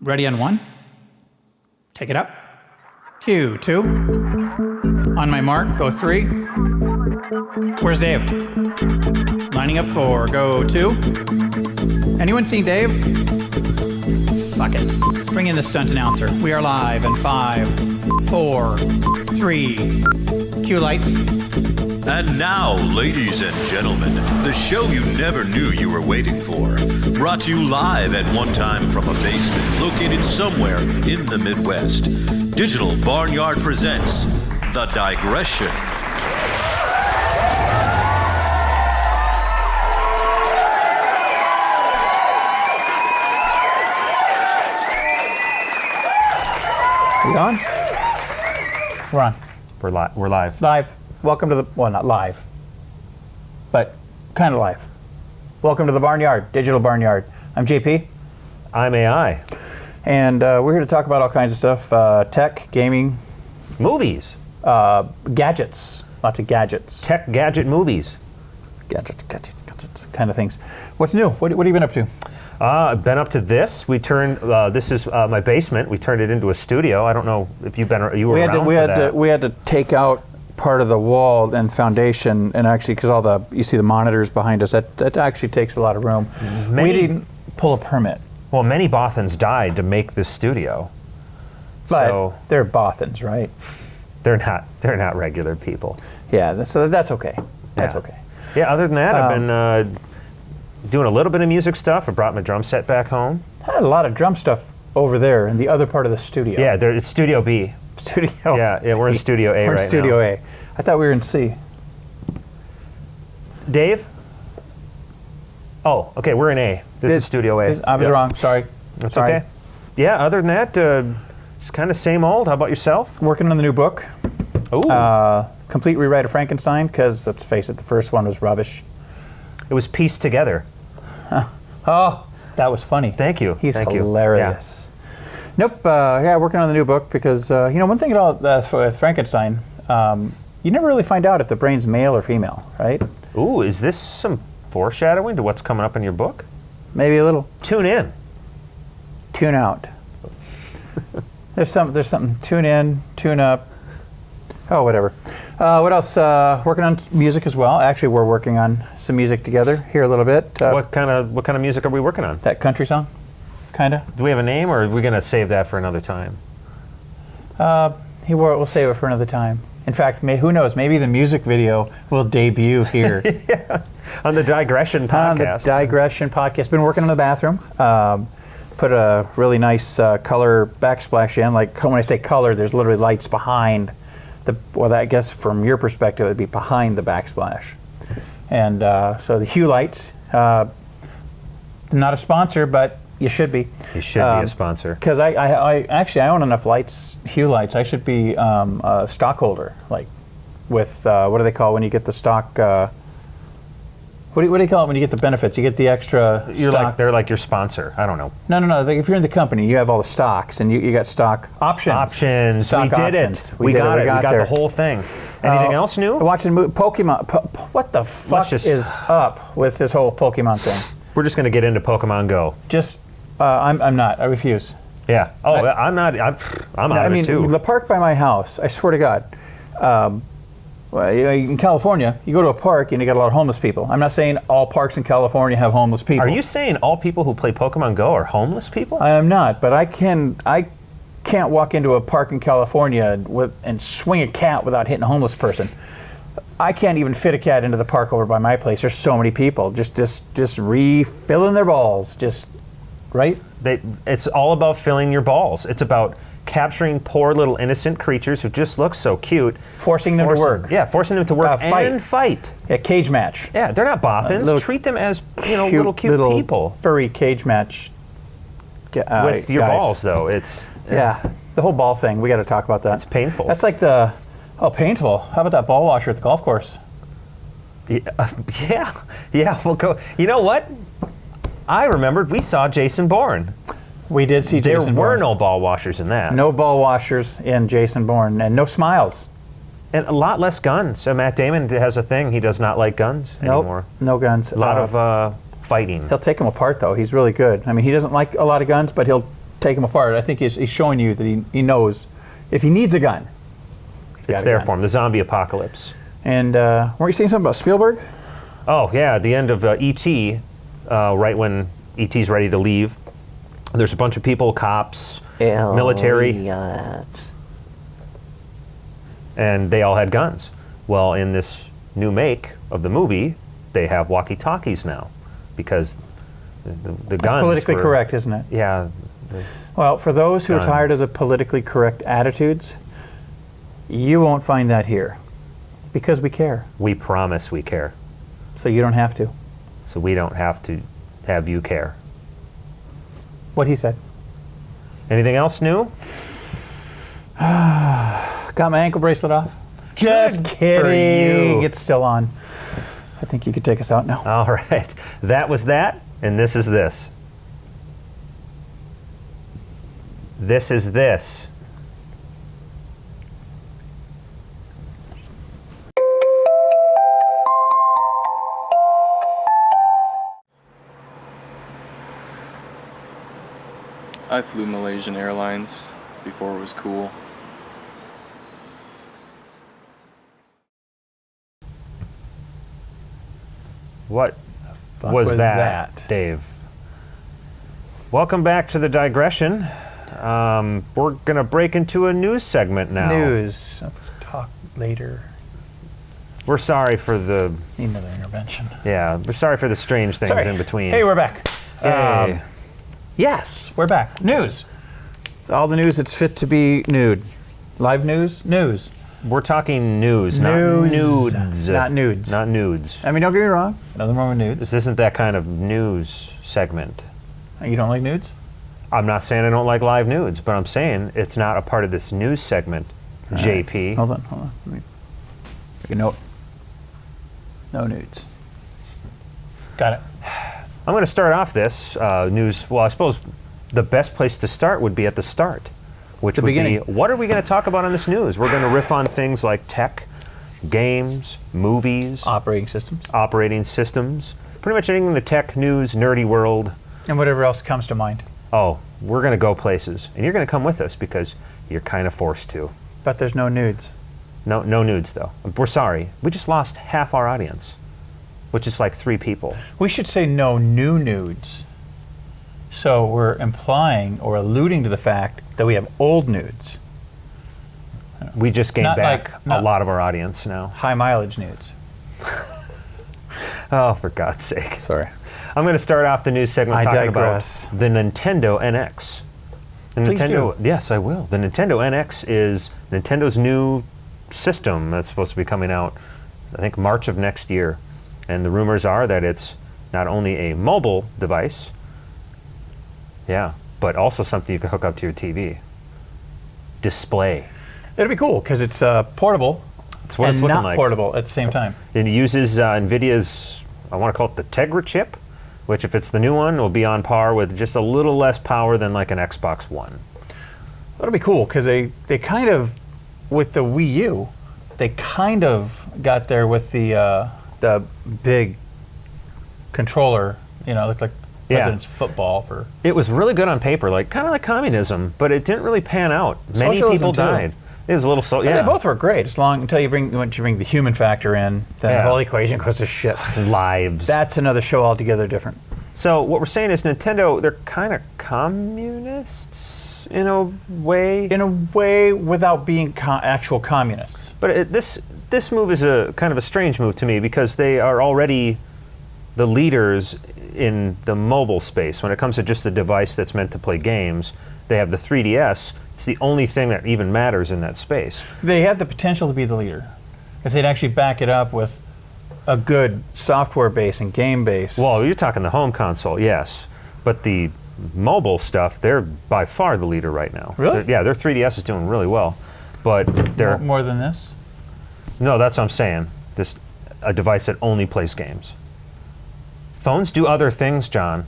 Ready on one. Take it up. Cue two. On my mark, go three. Where's Dave? Lining up four, go two. Anyone seen Dave? Fuck it. Bring in the stunt announcer. We are live in 5, 4, 3. Cue lights. And now, ladies and gentlemen, the show you never knew you were waiting for. Brought to you live at one time from a basement located somewhere in the Midwest. Digital Barnyard presents The Digression. We on? We're on. We're live. Live. Welcome to the, well, not live, but kind of live. Welcome to the Barnyard, Digital Barnyard. I'm JP. I'm AI. And we're here to talk about all kinds of stuff, tech, gaming. Movies. Gadgets, lots of gadgets. Tech gadget movies. Gadgets, kind of things. What's new? What have you been up to? I've been up to this. We turned, this is my basement. We turned it into a studio. I don't know if you were around for that. We had to take out part of the wall and foundation, and actually, because you see the monitors behind us, that actually takes a lot of room. We didn't pull a permit. Well, many Bothans died to make this studio. But so they're Bothans, right? They're not regular people. Yeah, so that's okay. That's okay. Yeah, other than that, I've been doing a little bit of music stuff. I brought my drum set back home. I had a lot of drum stuff over there in the other part of the studio. Yeah, it's Studio B. Studio. Yeah, we're in Studio A right now. We're in Studio A. I thought we were in C. Dave? Oh, okay, we're in A. This is Studio A. I was wrong, sorry. That's okay. Yeah, other than that, it's kind of same old. How about yourself? Working on the new book. Ooh. Complete rewrite of Frankenstein, because let's face it, the first one was rubbish. It was pieced together. Oh, that was funny. Thank you. He's Thank hilarious. Nope. Working on the new book because one thing about with Frankenstein, you never really find out if the brain's male or female, right? Ooh, is this some foreshadowing to what's coming up in your book? Maybe a little. Tune in. Tune out. There's something. Tune in. Tune up. Oh, whatever. What else? Working on music as well. Actually, we're working on some music together here a little bit. What kind of music are we working on? That country song. Kinda. Do we have a name, or are we going to save that for another time? We'll save it for another time. In fact, who knows? Maybe the music video will debut here. Yeah, on the Digression podcast. On the Digression podcast. Been working in the bathroom. Put a really nice color backsplash in. Like when I say color, there's literally lights behind I guess from your perspective, it'd be behind the backsplash. And so the hue lights. Not a sponsor, but you should be. You should be a sponsor. Because I own enough hue lights. I should be a stockholder, like with what do they call when you get the stock? What do you call it when you get the benefits? You get the extra. They're like your sponsor. I don't know. No. Like if you're in the company, you have all the stocks, and you got stock options. Options. Stock we did options. it. We got it. We got there. the whole thing. Anything else new? Watching Pokemon. What the fuck is up with this whole Pokemon thing? We're just going to get into Pokemon Go. I'm not. I refuse. Yeah. Oh, I'm not. I'm out of it too. The park by my house, I swear to God, in California, you go to a park and you got a lot of homeless people. I'm not saying all parks in California have homeless people. Are you saying all people who play Pokemon Go are homeless people? I am not, but I can't walk into a park in California and swing a cat without hitting a homeless person. I can't even fit a cat into the park over by my place. There's so many people just refilling their balls, right? It's all about filling your balls. It's about capturing poor little innocent creatures who just look so cute. Forcing them to work. Yeah, forcing them to work and fight. A cage match. Yeah, they're not Bothans. Treat them as little cute people. Furry cage match. With your guys. balls, though. Yeah, the whole ball thing. We got to talk about that. It's painful. That's like painful. How about that ball washer at the golf course? Yeah. We'll go. You know what? I remembered we saw Jason Bourne. We did see Jason Bourne. There were no ball washers in that. No ball washers in Jason Bourne, and no smiles. And a lot less guns. So Matt Damon has a thing. He does not like guns anymore. No guns. A lot of fighting. He'll take them apart, though. He's really good. I mean, he doesn't like a lot of guns, but he'll take them apart. I think he's showing you that he knows if he needs a gun, it's there for him. The zombie apocalypse. And weren't you saying something about Spielberg? Oh yeah, at the end of E.T., right when E.T.'s ready to leave, there's a bunch of people, cops, military, and they all had guns. Well, in this new make of the movie, they have walkie-talkies now, because the guns. That's politically correct, isn't it? Yeah. Well, for those who are tired of the politically correct attitudes, you won't find that here, because we care. We promise we care. So you don't have to. So we don't have to have you care. What he said. Anything else new? Got my ankle bracelet off. Just kidding. It's still on. I think you could take us out now. All right. That was that, and this is this. This is this. I flew Malaysian Airlines before it was cool. What was that, Dave? Welcome back to the digression. We're going to break into a news segment now. News. Let's talk later. We're sorry for the... Need another intervention. Yeah, we're sorry for the strange things in between. Hey, we're back. Hey. Yes, we're back. News. It's all the news that's fit to be nude. Live news? News. We're talking news, not nudes. Not nudes. Not nudes. I mean, don't get me wrong. Nothing wrong with nudes. This isn't that kind of news segment. You don't like nudes? I'm not saying I don't like live nudes, but I'm saying it's not a part of this news segment, JP. Hold on. Let me make a note. No nudes. Got it. I'm going to start off this news. Well, I suppose the best place to start would be at the start, which would be, what are we going to talk about on this news? We're going to riff on things like tech, games, movies, operating systems, pretty much anything in the tech, news, nerdy world. And whatever else comes to mind. Oh, we're going to go places. And you're going to come with us because you're kind of forced to. But there's no nudes. No nudes, though. We're sorry. We just lost half our audience, which is like 3 people. We should say no new nudes. So we're implying or alluding to the fact that we have old nudes. We just gained back a lot of our audience now. High mileage nudes. Oh, for God's sake. Sorry. I'm going to start off the news segment talking about the Nintendo NX. Please do. Yes, I will. The Nintendo NX is Nintendo's new system that's supposed to be coming out, I think, March of next year. And the rumors are that it's not only a mobile device, but also something you can hook up to your TV. Display. It'll be cool because it's portable. That's what it's looking like. And not portable at the same time. It uses NVIDIA's, I want to call it the Tegra chip, which if it's the new one, will be on par with just a little less power than like an Xbox One. That'll be cool because they kind of, with the Wii U, they kind of got there with the big controller, looked like President's football for. It was really good on paper, kind of like communism, but it didn't really pan out. Many people died. It was a little They both were great, until you bring the human factor in, then the whole equation goes to shit. Lives. That's another show altogether different. So what we're saying is Nintendo, they're kind of communists in a way. In a way, without being actual communists. But this move is a kind of a strange move to me because they are already the leaders in the mobile space. When it comes to just a device that's meant to play games, they have the 3DS. It's the only thing that even matters in that space. They have the potential to be the leader if they'd actually back it up with a good software base and game base. Well, you're talking the home console, yes. But the mobile stuff, they're by far the leader right now. Really? Their 3DS is doing really well. But they're... More than this? No, that's what I'm saying. A device that only plays games. Phones do other things, John.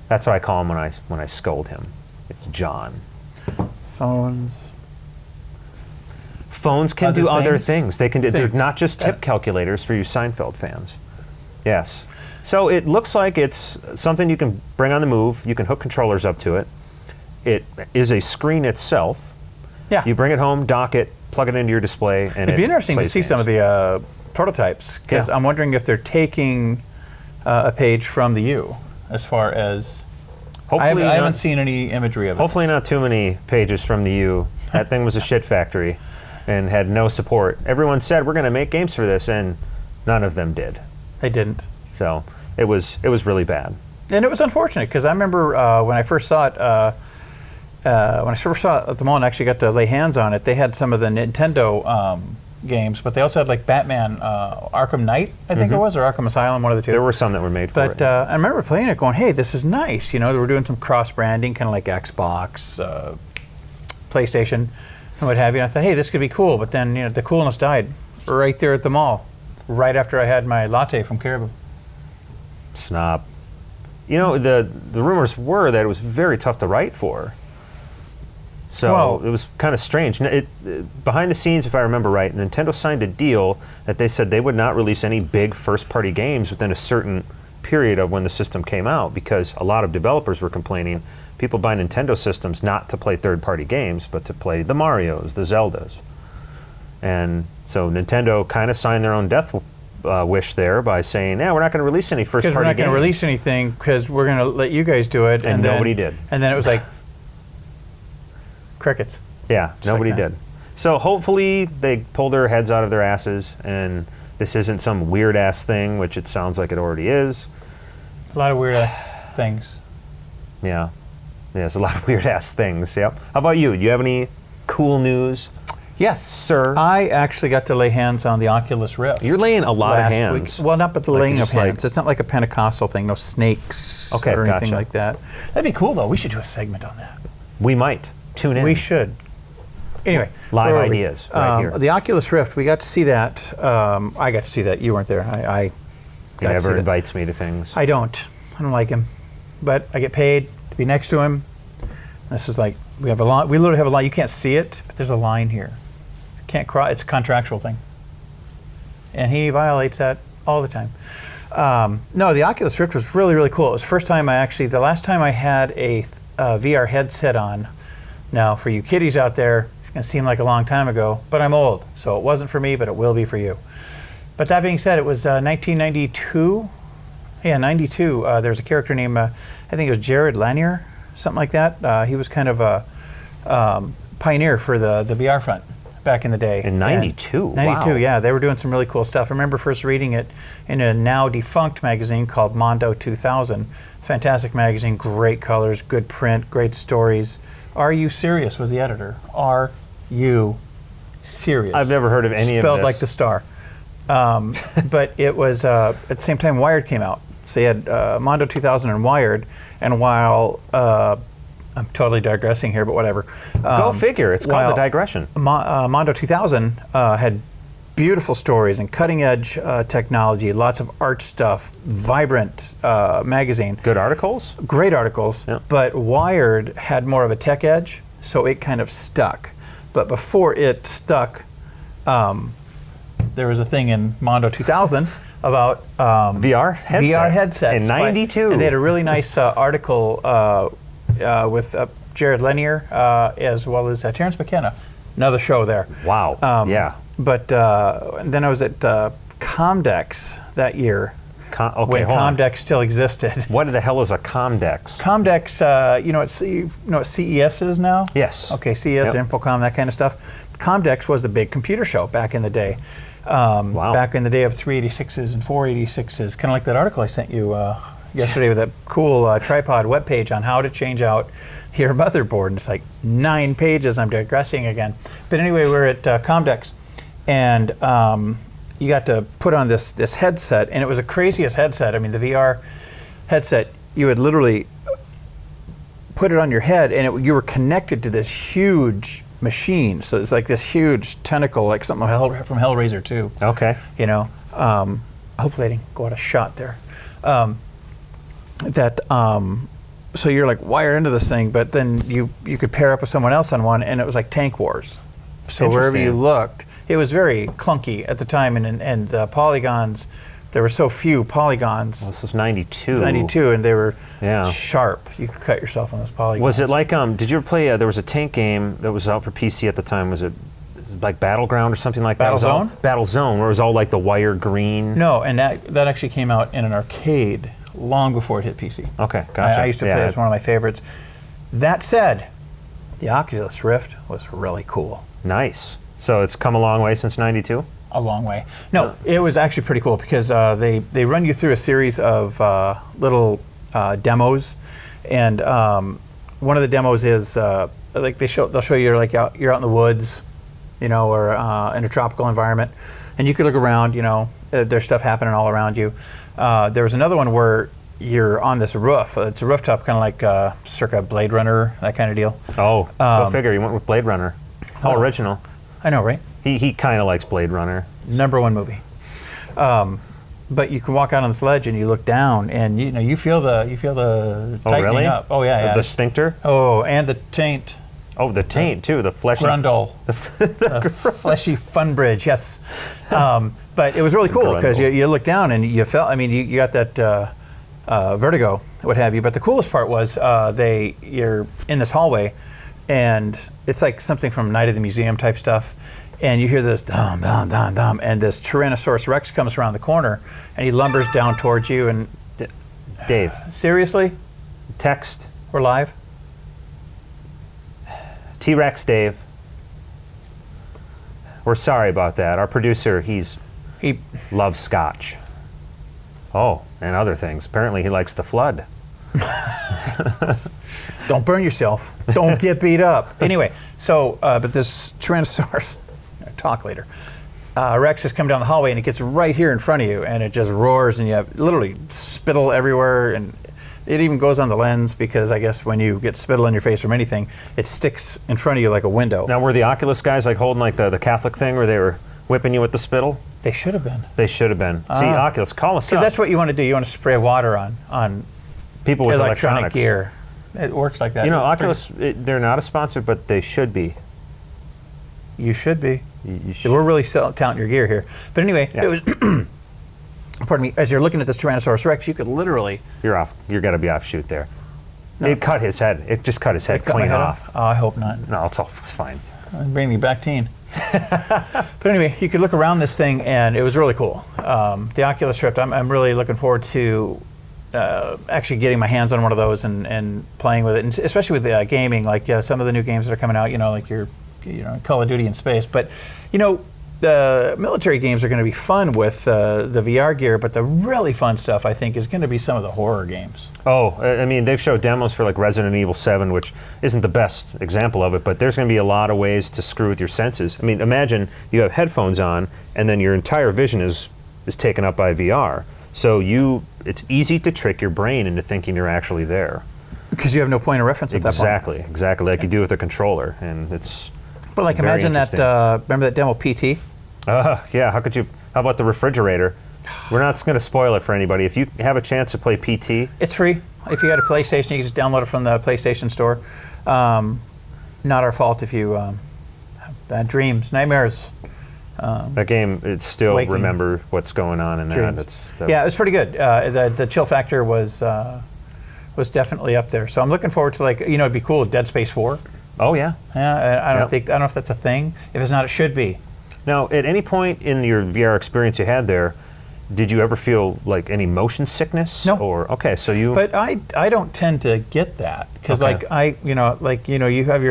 That's what I call him when I scold him. It's John. Phones can do other things. They can do. They're not just tip calculators for you Seinfeld fans. Yes. So it looks like it's something you can bring on the move. You can hook controllers up to it. It is a screen itself. Yeah. You bring it home, dock it, plug it into your display, and It'd be interesting to see some of the prototypes, because Yeah. I'm wondering if they're taking a page from the U, as far as... Hopefully I haven't not, seen any imagery of it. hopefully not too many pages from the U. That thing was a shit factory and had no support. Everyone said, we're going to make games for this, and none of them did. They didn't. So it was really bad. And it was unfortunate, because I remember when I first saw it, at the mall and actually got to lay hands on it, they had some of the Nintendo games, but they also had like Batman Arkham Knight, I think it was, or Arkham Asylum, one of the two. There were some that were made for But it. I remember playing it going, hey, this is nice. You know, they were doing some cross-branding, kind of like Xbox, PlayStation, and what have you. And I thought, hey, this could be cool. But then, the coolness died right there at the mall, right after I had my latte from Caribou. Snob. The rumors were that it was very tough to write for. So Well- it was kind of strange. Behind the scenes, if I remember right, Nintendo signed a deal that they said they would not release any big first-party games within a certain period of when the system came out, because a lot of developers were complaining people buy Nintendo systems not to play third-party games, but to play the Marios, the Zeldas. And so Nintendo kind of signed their own death wish there by saying, we're not going to release any first-party games. Because we're not going to release anything, because we're going to let you guys do it. And then, nobody did. And then it was like, crickets. Yeah, nobody like that. did. So hopefully they pull their heads out of their asses, and this isn't some weird-ass thing, which it sounds like it already is. A lot of weird-ass things. Yeah. Yes, a lot of weird-ass things, yep. How about you? Do you have any cool news? Yes, sir. I actually got to lay hands on the Oculus Rift. You're laying a lot of last hands. week. Well, not but the Like laying of just like- hands. It's not like a Pentecostal thing. No snakes or anything gotcha. like that. That'd be cool, though. We should do a segment on that. We might. Tune in. We should. Anyway, Live where were we? ideas right here. The Oculus Rift. We got to see that. I got to see that. You weren't there. I He got to see never that. invites me to things. I don't like him, but I get paid to be next to him. This is like we have a line. We literally have a line. You can't see it, but there's a line here. Can't cross. It's a contractual thing, and he violates that all the time. No, the Oculus Rift was really, really cool. It was the first time the last time I had a VR headset on. Now, for you kiddies out there, it's going to seem like a long time ago, but I'm old, so it wasn't for me, but it will be for you. But that being said, it was 1992. Yeah, 92. There was a character named, I think it was Jared Lanier, something like that. He was kind of a pioneer for the VR front back in the day. In 92? And 92, wow. yeah. They were doing some really cool stuff. I remember first reading it in a now defunct magazine called Mondo 2000. Fantastic magazine, great colors, good print, great stories. Are You Serious was the editor. Are You Serious? I've never heard of any of this. Spelled like the star. But it was, at the same time, Wired came out. So you had Mondo 2000 and Wired, and while, I'm totally digressing here, but whatever. Go figure. It's called while the digression. Mondo 2000 had beautiful stories and cutting-edge technology, lots of art stuff, vibrant magazine. Good articles? Great articles, Yep. but Wired had more of a tech edge, so it kind of stuck. But before it stuck, there was a thing in Mondo 2000 about VR headset. VR headsets. In 92. And they had a really nice article with Jared Lanier as well as Terrence McKenna. Another show there. Wow. Yeah. But then I was at Comdex that year Okay, when hold on. Comdex still existed. What the hell is a Comdex? Comdex, you know what CES is now? Yes. Okay, CES, Yep. Infocom, that kind of stuff. Comdex was the big computer show back in the day. Wow. Back in the day of 386s and 486s, kind of like that article I sent you yesterday with that cool tripod webpage on how to change out your motherboard. And it's like 9 pages. I'm digressing again. But anyway, we're at Comdex, and you got to put on this headset, and it was the craziest headset. I mean, the VR headset, you would literally put it on your head, and you were connected to this huge machine. So it's like this huge tentacle, like something from Hellraiser 2. Okay. You know, hopefully I didn't go out of shot there. So you're like wired into this thing, but then you could pair up with someone else on one, and it was like Tank Wars. So wherever you Interesting. looked, it was very clunky at the time, and the polygons there were so few polygons. Well, this was 92. 92, and they were Yeah. sharp. You could cut yourself on those polygons. Was it like, did you ever play, there was a tank game that was out for PC at the time. Was it like Battleground or something like that? Battle It was all- Zone? Battle Zone, where it was all like the wire green. No, and that actually came out in an arcade long before it hit PC. Okay, gotcha. I used to play it. It's one of my favorites. That said, the Oculus Rift was really cool. Nice. So it's come a long way since 92? A long way. No, it was actually pretty cool because they run you through a series of little demos, and one of the demos is like they'll show you like you're out in the woods, you know, or in a tropical environment, and you could look around. You know, there's stuff happening all around you. There was another one where you're on this roof. It's a rooftop, kind of like circa Blade Runner, that kind of deal. Oh, go figure. You went with Blade Runner. How original. I know, right? He kind of likes Blade Runner. #1 movie. But you can walk out on this ledge and you look down, and you feel the tightening really? up. Oh yeah. The sphincter? Oh, and the taint. Oh, the taint too, the fleshy. Grundle. The fleshy fun bridge, yes. But it was really cool because you look down and you felt, I mean, you got that vertigo, what have you. But the coolest part was you're in this hallway, and it's like something from Night of the Museum type stuff. And you hear this dum, dum, dum, dum, and this Tyrannosaurus Rex comes around the corner, and he lumbers down towards you. And Dave, seriously, text we're live. T-Rex Dave. We're sorry about that. Our producer, he loves scotch. Oh, and other things. Apparently he likes the flood. Don't burn yourself. Don't get beat up. Anyway, so, but this Tyrannosaurus, talk later, Rex has come down the hallway, and it gets right here in front of you, and it just roars, and you have literally spittle everywhere, and it even goes on the lens, because I guess when you get spittle in your face from anything, it sticks in front of you like a window. Now, were the Oculus guys like holding like the Catholic thing where they were whipping you with the spittle? They should have been. They should have been. See, Oculus, call us up. Because that's what you want to do. You want to spray water on people with electronic electronics. gear. It works like that. You know, Oculus, they're not a sponsor, but they should be. You should be. You should. We're really touting your gear here. But anyway, Yeah. it was, pardon me, as you're looking at this Tyrannosaurus Rex, you could literally... You're off. You're got to be offshoot there. No. It cut his head. It just cut his head cut my clean head off. Oh, I hope not. No, it's fine. Bring me back teen. But anyway, you could look around this thing, and it was really cool. The Oculus Rift, I'm really looking forward to actually getting my hands on one of those and playing with it, and especially with gaming, like some of the new games that are coming out, like your Call of Duty in space. But, the military games are going to be fun with the VR gear, but the really fun stuff, I think, is going to be some of the horror games. Oh, I mean, they've showed demos for like Resident Evil 7, which isn't the best example of it, but there's going to be a lot of ways to screw with your senses. I mean, imagine you have headphones on, and then your entire vision is taken up by VR. So it's easy to trick your brain into thinking you're actually there. Because you have no point of reference at that point. Exactly, like you do with a controller, and it's. But like, imagine that. Remember that demo PT? Yeah. How about the refrigerator? We're not going to spoil it for anybody. If you have a chance to play PT, it's free. If you got a PlayStation, you can just download it from the PlayStation Store. Not our fault if you have bad dreams, nightmares. That game, it's still waking remember what's going on in that. Yeah, it was pretty good. The chill factor was definitely up there. So I'm looking forward to, it'd be cool. Dead Space 4. Oh yeah. Yeah, I don't know if that's a thing. If it's not, it should be. Now, at any point in your VR experience you had there, did you ever feel like any motion sickness? No. Okay, so you. But I don't tend to get that because Okay. you have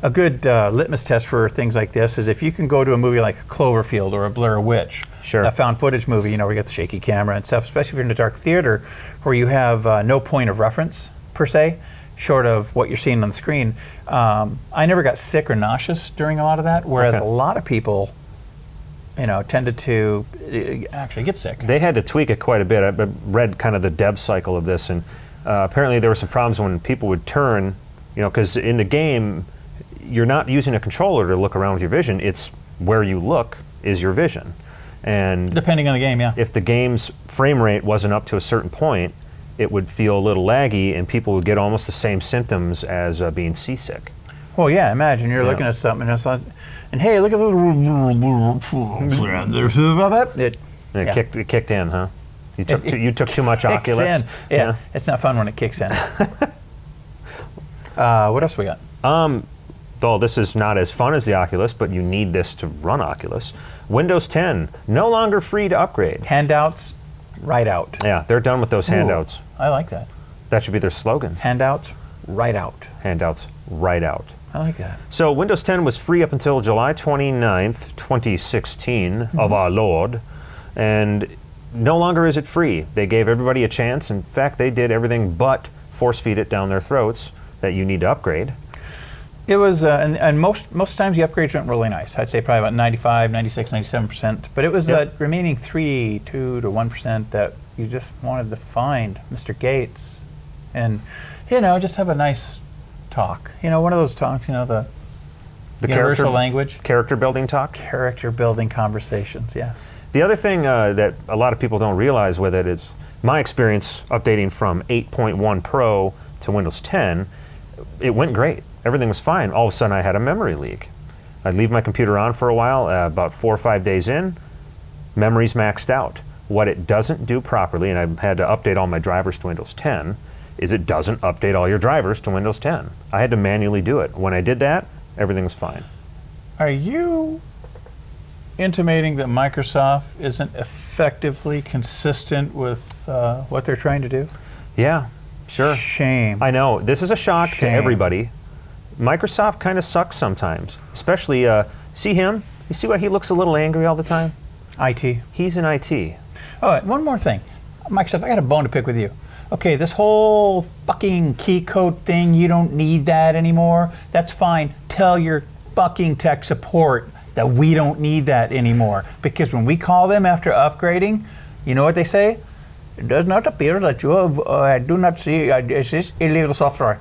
a good litmus test for things like this is if you can go to a movie like Cloverfield or a Blair Witch, Sure. a found footage movie, where you get the shaky camera and stuff, especially if you're in a dark theater where you have no point of reference per se, short of what you're seeing on the screen. I never got sick or nauseous during a lot of that, whereas a lot of people. Tended to actually get sick. They had to tweak it quite a bit. I read kind of the dev cycle of this, and apparently there were some problems when people would turn, because in the game, you're not using a controller to look around with your vision. It's where you look is your vision. And depending on the game, yeah. If the game's frame rate wasn't up to a certain point, it would feel a little laggy, and people would get almost the same symptoms as being seasick. Well, yeah, imagine you're looking at something and hey, look at the... It kicked in, huh? You took too much kicks Oculus. in. Yeah, it's not fun when it kicks in. What else we got? Though this is not as fun as the Oculus, but you need this to run Oculus. Windows 10, no longer free to upgrade. Handouts, right out. Yeah, they're done with those handouts. I like that. That should be their slogan. Handouts, right out. Handouts, right out. I like that. So Windows 10 was free up until July 29th, 2016, of our Lord. And no longer is it free. They gave everybody a chance. In fact, they did everything but force feed it down their throats that you need to upgrade. It was, and most times the upgrades went really nice. I'd say probably about 95, 96, 97%. But it was that remaining 2 to 1% that you just wanted to find Mr. Gates and, just have a nice talk. One of those talks, the universal language. Character building talk? Character building conversations, yes. The other thing that a lot of people don't realize with it is my experience updating from 8.1 Pro to Windows 10, it went great. Everything was fine. All of a sudden, I had a memory leak. I'd leave my computer on for a while. About 4 or 5 days in, memory's maxed out. What it doesn't do properly, and I had to update all my drivers to Windows 10, is it doesn't update all your drivers to Windows 10. I had to manually do it. When I did that, everything was fine. Are you intimating that Microsoft isn't effectively consistent with what they're trying to do? Yeah, sure. Shame. I know. This is a shock to Shame. everybody. Microsoft kind of sucks sometimes. Especially, see him? You see why he looks a little angry all the time? IT. He's in IT. Oh, and one more thing. Microsoft, I got a bone to pick with you. Okay, this whole fucking key code thing, you don't need that anymore. That's fine. Tell your fucking tech support that we don't need that anymore. Because when we call them after upgrading, you know what they say? It does not appear that you have, I do not see, is this illegal software?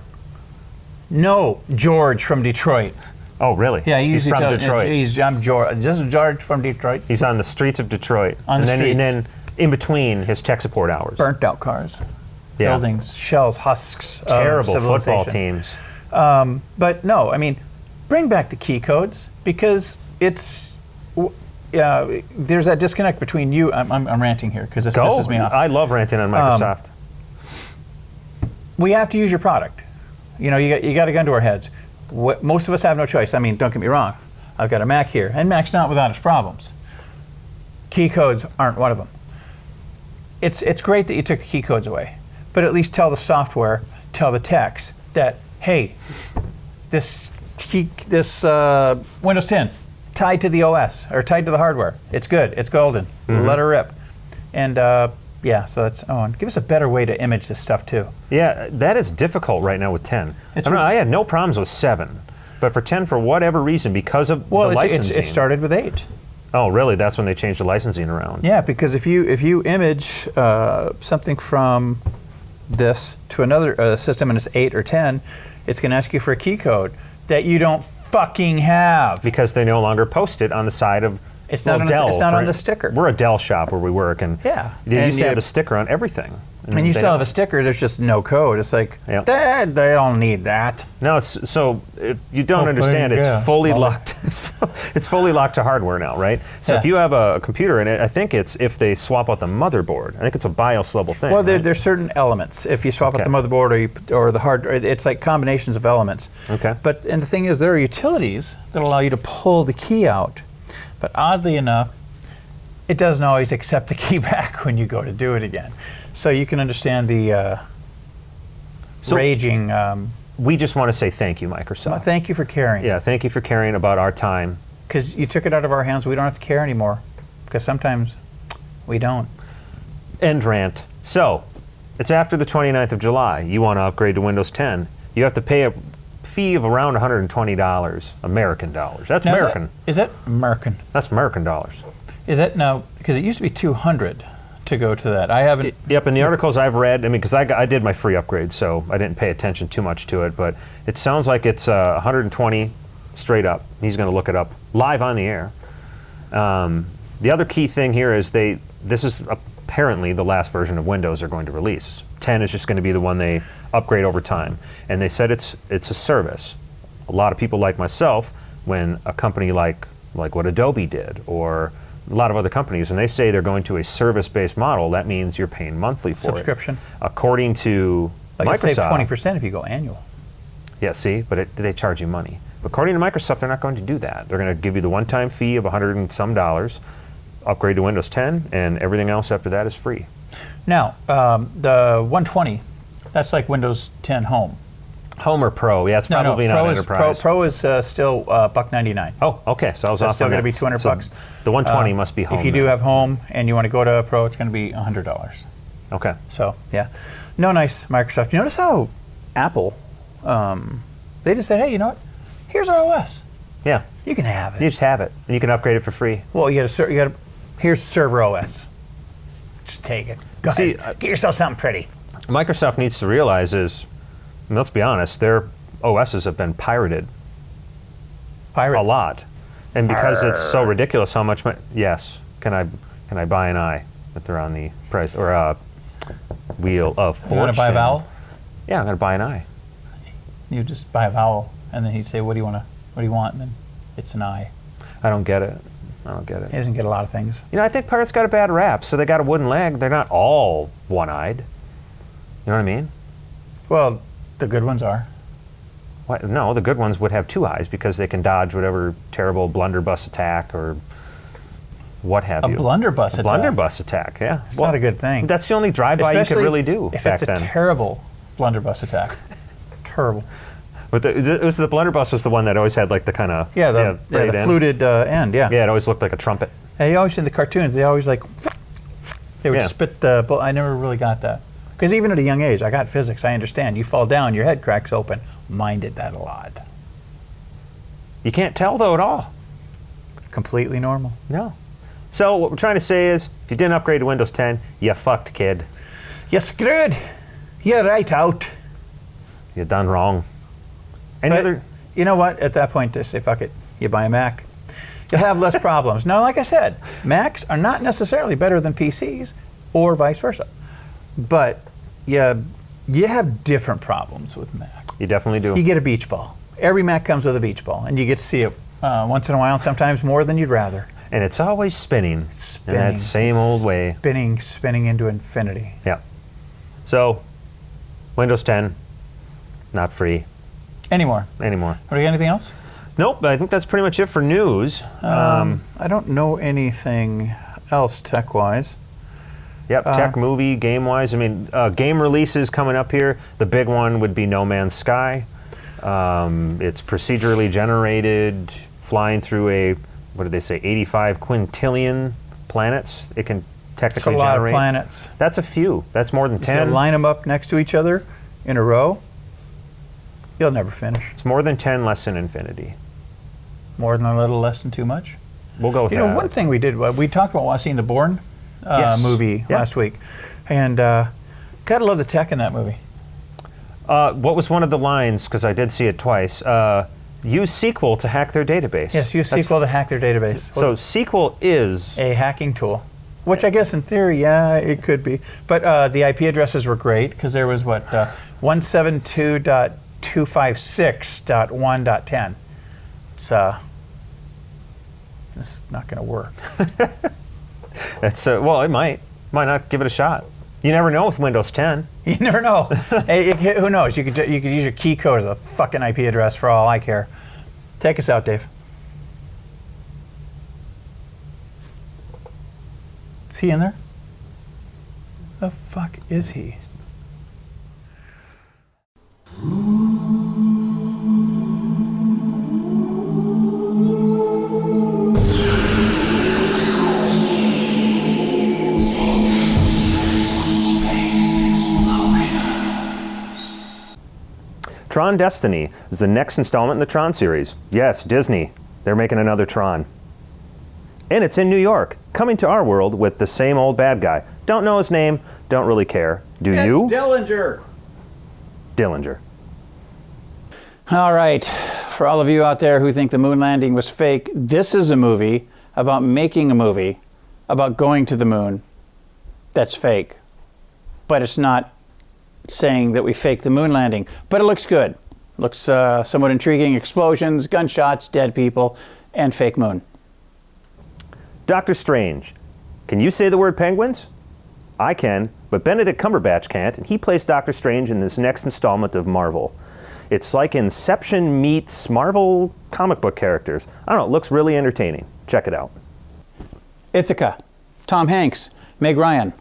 No, George from Detroit. Oh, really? Yeah, he's from Detroit. I'm George. This is George from Detroit. He's on the streets of Detroit. On the streets. And then in between his tech support hours. Burnt out cars. Yeah. Buildings, shells, husks. Terrible of football civilization. teams. But no, I mean, bring back the key codes because it's there's that disconnect between you. I'm ranting here because this pisses me off. I love ranting on Microsoft. We have to use your product. You got a gun to our heads. Most of us have no choice. I mean, don't get me wrong. I've got a Mac here, and Mac's not without its problems. Key codes aren't one of them. It's great that you took the key codes away, but at least tell the software, tell the techs that, hey, this Windows 10 tied to the OS or tied to the hardware. It's good. It's golden. Let her rip. And so that's and give us a better way to image this stuff too. Yeah, that is difficult right now with 10. I had no problems with 7, but for 10, for whatever reason, because of the licensing. It started with 8. Oh, really? That's when they changed the licensing around. Yeah, because if you image something from this to another system and it's 8 or 10, it's going to ask you for a key code that you don't fucking have. Because they no longer post it on the side of Dell. It's not on the sticker. We're a Dell shop where we work, and they used to have a sticker on everything. And you still have a sticker, there's just no code. It's like, they don't need that. No, you don't understand, it's fully locked. It's fully locked to hardware now, right? So if you have a computer, and I think it's if they swap out the motherboard, I think it's a BIOS level thing. Well, there's certain elements. If you swap out the motherboard or the hard, it's like combinations of elements. Okay. And the thing is, there are utilities that allow you to pull the key out. But oddly enough, it doesn't always accept the key back when you go to do it again. So you can understand the raging. We just want to say thank you, Microsoft. Well, thank you for caring. Yeah, thank you for caring about our time. Because you took it out of our hands, we don't have to care anymore. Because sometimes we don't. End rant. So, it's after the 29th of July. You want to upgrade to Windows 10. You have to pay a fee of around $120 American dollars. That's now, American. Is that American? That's American dollars. Is that now? Because it used to be $200 to go to that. I haven't. Yep. In the articles I've read, because I did my free upgrade, so I didn't pay attention too much to it. But it sounds like it's 120 straight up. He's going to look it up live on the air. The other key thing here is this is apparently the last version of Windows they're going to release. 10 is just going to be the one they upgrade over time. And they said it's a service. A lot of people like myself, when a company like what Adobe did, or a lot of other companies, when they say they're going to a service-based model, that means you're paying monthly for Subscription. it. According to Like you save Microsoft, 20% if you go annual. yeah, see, but they charge you money. But according to Microsoft, they're not going to do that. They're going to give you the one-time fee of $100 and some, upgrade to Windows 10, and everything else after that is free. Now, the 120, that's like Windows 10 Home. Home or Pro? Yeah, it's probably not Enterprise. Pro is still $1.99. Oh, okay. So I was That's off still on going to that. be 200 So bucks. The 120 must be Home. If you do then. have Home and you want to go to Pro, it's going to be $100. Okay. So, yeah. No, nice, Microsoft. You notice how Apple, they just said, hey, you know what? Here's our OS. Yeah. You can have it. You just have it, and you can upgrade it for free. Well, here's Server OS. Just take it. Go See, ahead. Get yourself something pretty. Microsoft needs to realize is, and let's be honest, their OSs have been pirated Pirates. a lot, and because it's so ridiculous how much. Yes. Can I buy an eye if they're on the price or wheel of fortune? You want to buy a vowel? Yeah, I'm going to buy an eye. You just buy a vowel, and then he'd say, what do you want? And then it's an I. I don't get it. He doesn't get a lot of things. You know, I think pirates got a bad rap. So they got a wooden leg. They're not all one-eyed. You know what I mean? Well, the good ones are. What? No, the good ones would have two eyes because they can dodge whatever terrible blunderbuss attack or what have you. Blunderbuss attack. Blunderbuss attack, yeah. It's not a good thing. That's the only drive-by you could really do if back it's a then. terrible blunderbuss attack. Terrible. But the blunderbuss was the one that always had like the kind of The fluted end, yeah. Yeah, it always looked like a trumpet. And you always in the cartoons, they always like, they would Yeah. spit the, but I never really got that. Because even at a young age, I got physics, I understand. You fall down, your head cracks open. Mine did that a lot. You can't tell though at all. Completely normal. No. So what we're trying to say is, if you didn't upgrade to Windows 10, you fucked, kid. You're screwed. You're right out. You done wrong. Any But other? you know what? At that point, just say, fuck it. You buy a Mac. You'll have less problems. Now, like I said, Macs are not necessarily better than PCs or vice versa. But you have different problems with Mac. You definitely do. You get a beach ball. Every Mac comes with a beach ball, and you get to see it once in a while, sometimes more than you'd rather. And it's always spinning. In that same old way. Spinning into infinity. Yeah. So, Windows 10, not free Anymore. anymore. Do you got anything else? Nope, I think that's pretty much it for news. I don't know anything else tech-wise. Yep, tech, movie, game-wise. I mean, game releases coming up here. The big one would be No Man's Sky. It's procedurally generated, flying through a, what did they say, 85 quintillion planets it can technically It's a lot generate. of planets. That's a few. That's more than If 10. you line them up next to each other in a row, you'll never finish. It's more than 10 less than infinity. More than a little, less than too much. We'll go with You that. know, one thing we did, we talked about seeing the Bourne movie Yeah. last week, and gotta love the tech in that movie. What was one of the lines, because I did see it twice, use SQL to hack their database. Yes, use That's- SQL to hack their database. So SQL is... A hacking tool, which I guess in theory, yeah, it could be. But the IP addresses were great because there was 172.256.1.10. It's not going to work. It's well, it might not. Give it a shot. You never know with Windows 10. You never know. Hey, who knows? You could use your key code as a fucking IP address for all I care. Take us out, Dave. Is he in there? The fuck is he? Tron Destiny is the next installment in the Tron series. Yes, Disney. They're making another Tron. And it's in New York, coming to our world with the same old bad guy. Don't know his name, don't really care. Do you? Dillinger. Dillinger. All right, for all of you out there who think the moon landing was fake, this is a movie about making a movie about going to the moon that's fake. But it's not saying that we faked the moon landing, but it looks good. Looks somewhat intriguing. Explosions, gunshots, dead people, and fake moon. Doctor Strange. Can you say the word penguins? I can, but Benedict Cumberbatch can't, and he plays Doctor Strange in this next installment of Marvel. It's like Inception meets Marvel comic book characters. I don't know, it looks really entertaining. Check it out. Ithaca, Tom Hanks, Meg Ryan,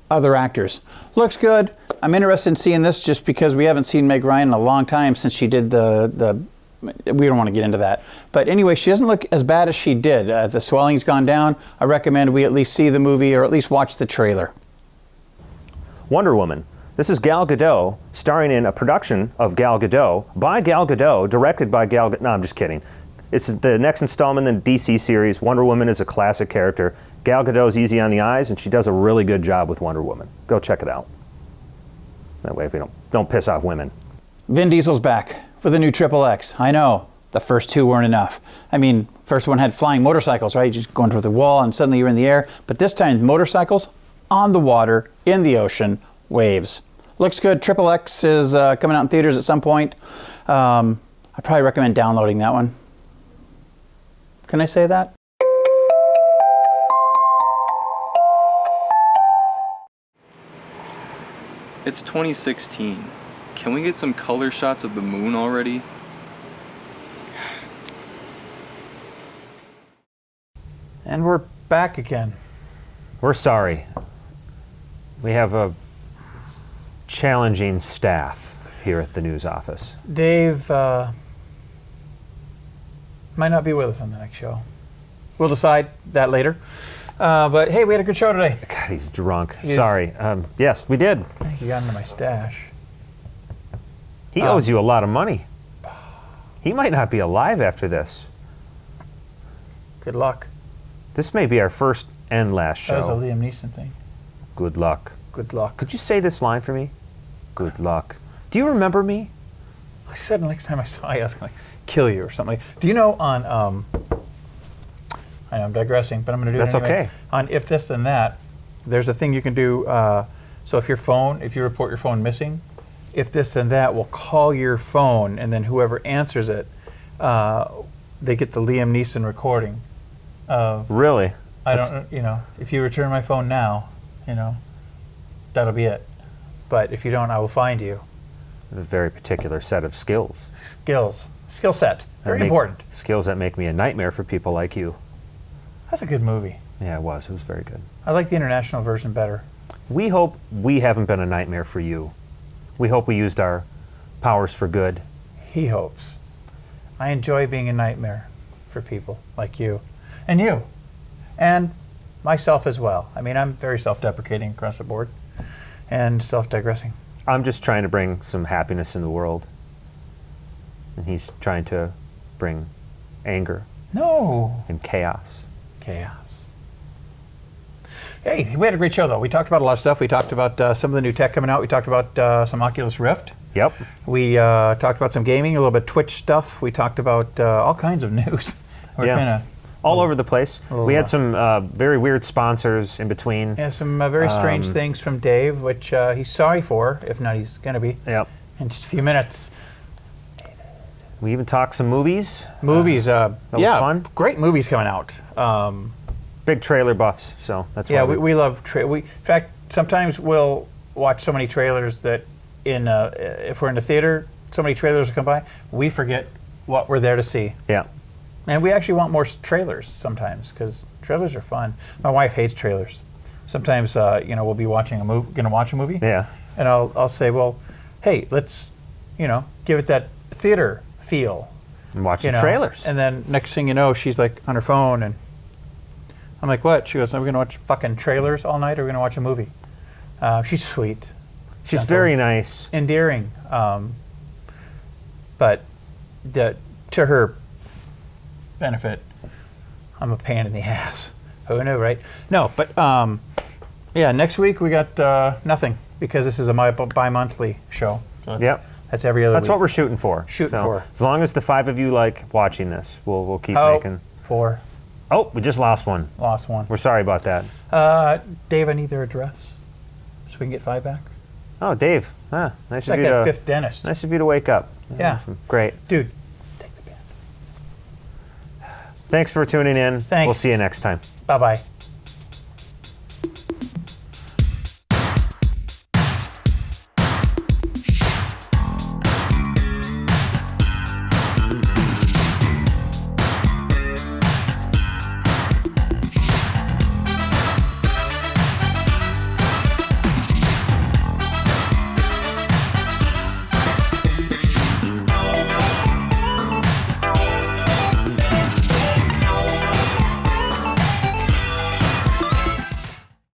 other actors. Looks good. I'm interested in seeing this just because we haven't seen Meg Ryan in a long time since she did we don't want to get into that. But anyway, she doesn't look as bad as she did. The swelling's gone down. I recommend we at least see the movie or at least watch the trailer. Wonder Woman. This is Gal Gadot, starring in a production of Gal Gadot, by Gal Gadot, directed by Gal Gadot. No, I'm just kidding. It's the next installment in the DC series. Wonder Woman is a classic character. Gal Gadot's easy on the eyes, and she does a really good job with Wonder Woman. Go check it out. That way, if we don't piss off women. Vin Diesel's back for the new Triple X. I know, the first two weren't enough. I mean, first one had flying motorcycles, right? You just go into the wall and suddenly you're in the air. But this time, motorcycles on the water, in the ocean, waves. Looks good. Triple X is coming out in theaters at some point. I probably recommend downloading that one. Can I say that? It's 2016. Can we get some color shots of the moon already? And we're back again. We're sorry. We have a challenging staff here at the news office. Dave might not be with us on the next show. We'll decide that later. But hey, we had a good show today. God, he's drunk. Sorry. Yes, we did. I think he got into my stash. He owes you a lot of money. He might not be alive after this. Good luck. This may be our first and last show. That was a Liam Neeson thing. Good luck. Good luck. Could you say this line for me? Good luck. Do you remember me? I said the next time I saw you, I was going to kill you or something. Do you know on, I know I'm digressing, but I'm going to do That's it anyway. okay. On If This Then That, there's a thing you can do. So if you report your phone missing, If This Then That will call your phone, and then whoever answers it, they get the Liam Neeson recording. Really? If you return my phone now, that'll be it. But if you don't, I will find you. A very particular set of skills. Skill set. Very important. Skills that make me a nightmare for people like you. That's a good movie. Yeah, it was. It was very good. I like the international version better. We hope we haven't been a nightmare for you. We hope we used our powers for good. He hopes. I enjoy being a nightmare for people like you. And you. And myself as well. I mean, I'm very self-deprecating across the board. And self-digressing. I'm just trying to bring some happiness in the world. And he's trying to bring anger. No. And chaos. Chaos. Hey, we had a great show, though. We talked about a lot of stuff. We talked about some of the new tech coming out. We talked about some Oculus Rift. Yep. We talked about some gaming, a little bit of Twitch stuff. We talked about all kinds of news. We're kind of all over the place. We had some very weird sponsors in between. Yeah, some very strange things from Dave, which he's sorry for. If not, he's going to be. Yep. In just a few minutes. We even talked some movies. Movies. That was fun. Great movies coming out. Big trailer buffs, so that's why. Yeah, we love. In fact, sometimes we'll watch so many trailers that if we're in the theater, so many trailers will come by, we forget what we're there to see. Yeah. And we actually want more trailers sometimes because trailers are fun. My wife hates trailers. Sometimes, we'll be watching going to watch a movie. Yeah. And I'll say, well, hey, let's, give it that theater feel. And watch the trailers. And then next thing you know, she's like on her phone, and I'm like, what? She goes, are we going to watch fucking trailers all night, or are we going to watch a movie? She's sweet. She's gentle, very nice. Endearing. But to her benefit, I'm a pain in the ass. Who knew, right? No, but next week we got nothing because this is a bi-monthly show. So that's every other week. That's what we're shooting for. As long as the 5 of you like watching this, we'll keep making. 4. Oh, we just lost one. Lost one. We're sorry about that. Dave, I need their address so we can get 5 back. Oh, Dave. Nice it's of like you that to. fifth dentist. Nice of you to wake up. Yeah. Awesome. Great. Dude, take the pen. Thanks for tuning in. Thanks. We'll see you next time. Bye-bye.